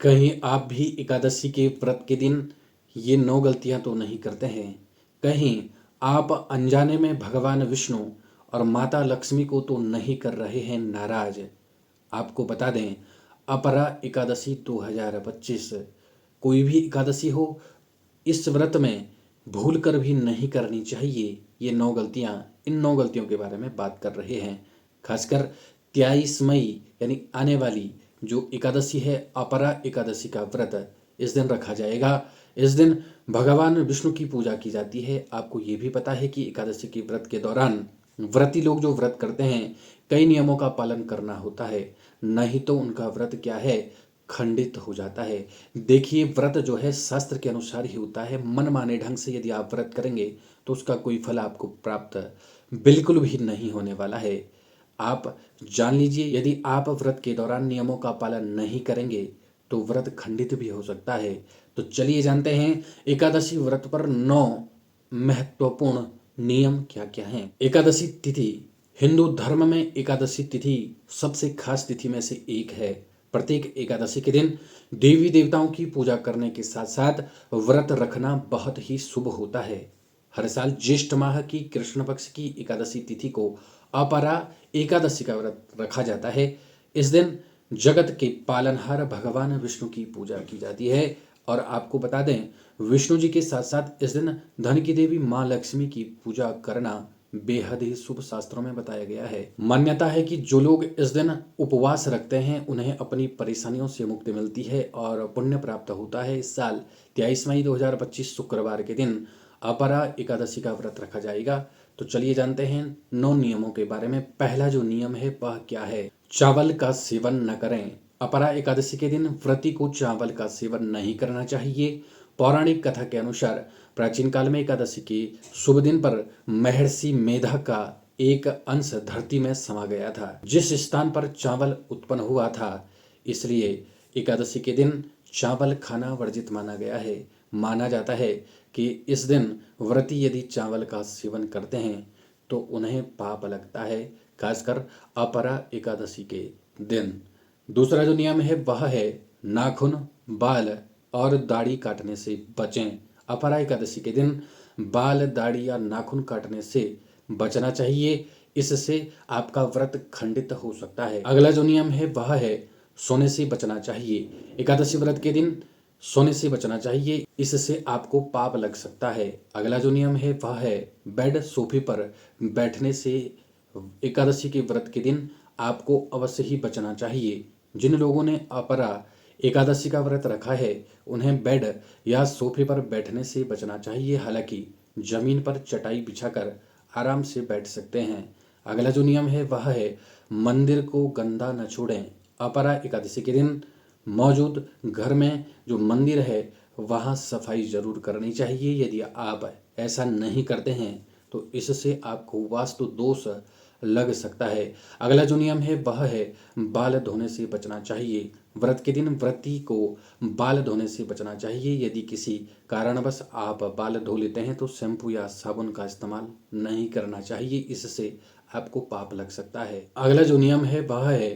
कहीं आप भी एकादशी के व्रत के दिन ये 9 गलतियां तो नहीं करते हैं? कहीं आप अनजाने में भगवान विष्णु और माता लक्ष्मी को तो नहीं कर रहे हैं नाराज? आपको बता दें, अपरा एकादशी 2025 कोई भी एकादशी हो, इस व्रत में भूल कर भी नहीं करनी चाहिए। ये 9 गलतियां, इन 9 गलतियों के बारे में बात कर रहे हैं। खासकर 23 मई यानी आने वाली जो एकादशी है, अपरा एकादशी का व्रत इस दिन रखा जाएगा। इस दिन भगवान विष्णु की पूजा की जाती है। आपको ये भी पता है कि एकादशी के व्रत के दौरान व्रती लोग जो व्रत करते हैं, कई नियमों का पालन करना होता है, नहीं तो उनका व्रत क्या है, खंडित हो जाता है। देखिए, व्रत जो है शास्त्र के अनुसार ही होता है। मनमाने ढंग से यदि आप व्रत करेंगे तो उसका कोई फल आपको प्राप्त बिल्कुल भी नहीं होने वाला है। आप जान लीजिए, यदि आप व्रत के दौरान नियमों का पालन नहीं करेंगे तो व्रत खंडित भी हो सकता है। तो चलिए जानते हैं एकादशी व्रत पर 9 महत्वपूर्ण नियम क्या क्या हैं। एकादशी तिथि, हिंदू धर्म में एकादशी तिथि सबसे खास तिथि में से एक है। प्रत्येक एकादशी के दिन देवी देवताओं की पूजा करने के साथ साथ व्रत रखना बहुत ही शुभ होता है। हर साल ज्येष्ठ माह की कृष्ण पक्ष की एकादशी तिथि को अपरा एकादशी का व्रत रखा जाता है। इस दिन जगत के पालनहार भगवान विष्णु की पूजा की जाती है। और आपको बता दें, विष्णु जी के साथ साथ इस दिन धन की देवी माँ लक्ष्मी की पूजा करना बेहद ही शुभ शास्त्रों में बताया गया है। मान्यता है कि जो लोग इस दिन उपवास रखते हैं उन्हें अपनी परेशानियों से मुक्ति मिलती है और पुण्य प्राप्त होता है। इस साल 23 मई 2025 शुक्रवार के दिन अपरा एकादशी का व्रत रखा जाएगा। तो चलिए जानते हैं 9 नियमों के बारे में। पहला जो नियम है वह क्या है? चावल का सेवन न करें। अपरा एकादशी के दिन व्रती को चावल का सेवन नहीं करना चाहिए। पौराणिक कथा के अनुसार प्राचीन काल में एकादशी के शुभ दिन पर महर्षि मेधा का एक अंश धरती में समा गया था। जिस स्थान पर चावल उत्पन्न हुआ था, इसलिए एकादशी के दिन चावल खाना वर्जित माना गया है। माना जाता है कि इस दिन व्रती यदि चावल का सेवन करते हैं तो उन्हें पाप लगता है, खासकर अपरा एकादशी के दिन। दूसरा जो नियम है वह है नाखून, बाल और दाढ़ी काटने से बचें। अपरा एकादशी के दिन बाल, दाढ़ी या नाखून काटने से बचना चाहिए, इससे आपका व्रत खंडित हो सकता है। अगला जो नियम है वह है सोने से बचना चाहिए। एकादशी व्रत के दिन सोने से बचना चाहिए, इससे आपको पाप लग सकता है। अगला जो नियम है वह है बेड, सोफे पर बैठने से एकादशी के व्रत के दिन आपको अवश्य ही बचना चाहिए। जिन लोगों ने अपरा एकादशी का व्रत रखा है उन्हें बेड या सोफे पर बैठने से बचना चाहिए। हालांकि जमीन पर चटाई बिछाकर आराम से बैठ सकते हैं। अगला जो नियम है वह है मंदिर को गंदा न छोड़ें। अपरा एकादशी के दिन मौजूद घर में जो मंदिर है वहाँ सफाई जरूर करनी चाहिए। यदि आप ऐसा नहीं करते हैं तो इससे आपको वास्तु दोष लग सकता है। अगला जो नियम है वह है बाल धोने से बचना चाहिए। व्रत के दिन व्रती को बाल धोने से बचना चाहिए। यदि किसी कारणवश आप बाल धो लेते हैं तो शैम्पू या साबुन का इस्तेमाल नहीं करना चाहिए, इससे आपको पाप लग सकता है। अगला जो नियम है वह है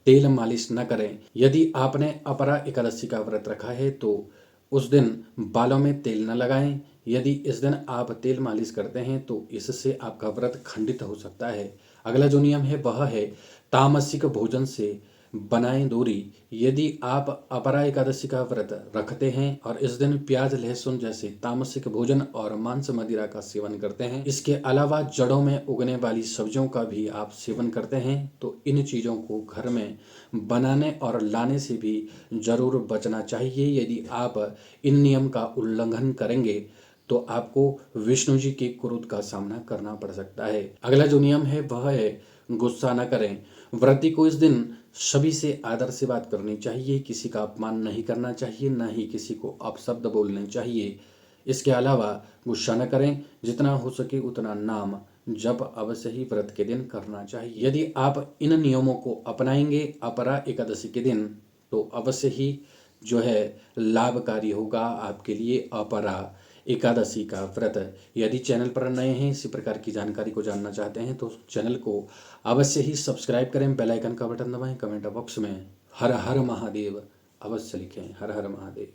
तेल मालिश न करें। यदि आपने अपरा एकादशी का व्रत रखा है तो उस दिन बालों में तेल न लगाएं। यदि इस दिन आप तेल मालिश करते हैं तो इससे आपका व्रत खंडित हो सकता है। अगला जो नियम है वह है तामसिक भोजन से बनाएं दूरी। यदि आप अपरा एकादशी का व्रत रखते हैं और इस दिन प्याज, लहसुन जैसे तामसिक भोजन और मांस मदिरा का सेवन करते हैं, इसके अलावा जड़ों में उगने वाली सब्जियों का भी आप सेवन करते हैं, तो इन चीज़ों को घर में बनाने और लाने से भी जरूर बचना चाहिए। यदि आप इन नियम का उल्लंघन करेंगे तो आपको विष्णु जी के क्रोध का सामना करना पड़ सकता है। अगला जो नियम है वह है गुस्सा न करें। व्रती को इस दिन सभी से आदर से बात करनी चाहिए, किसी का अपमान नहीं करना चाहिए, न ही किसी को अपशब्द बोलने चाहिए। इसके अलावा गुस्सा न करें, जितना हो सके उतना नाम जप अवश्य ही व्रत के दिन करना चाहिए। यदि आप इन नियमों को अपनाएंगे अपरा एकादशी के दिन तो अवश्य ही जो है लाभकारी होगा आपके लिए अपरा एकादशी का व्रत। यदि चैनल पर नए हैं, इसी प्रकार की जानकारी को जानना चाहते हैं तो चैनल को अवश्य ही सब्सक्राइब करें, बेल आइकन का बटन दबाएं, कमेंट बॉक्स में हर हर महादेव अवश्य लिखें। हर हर महादेव।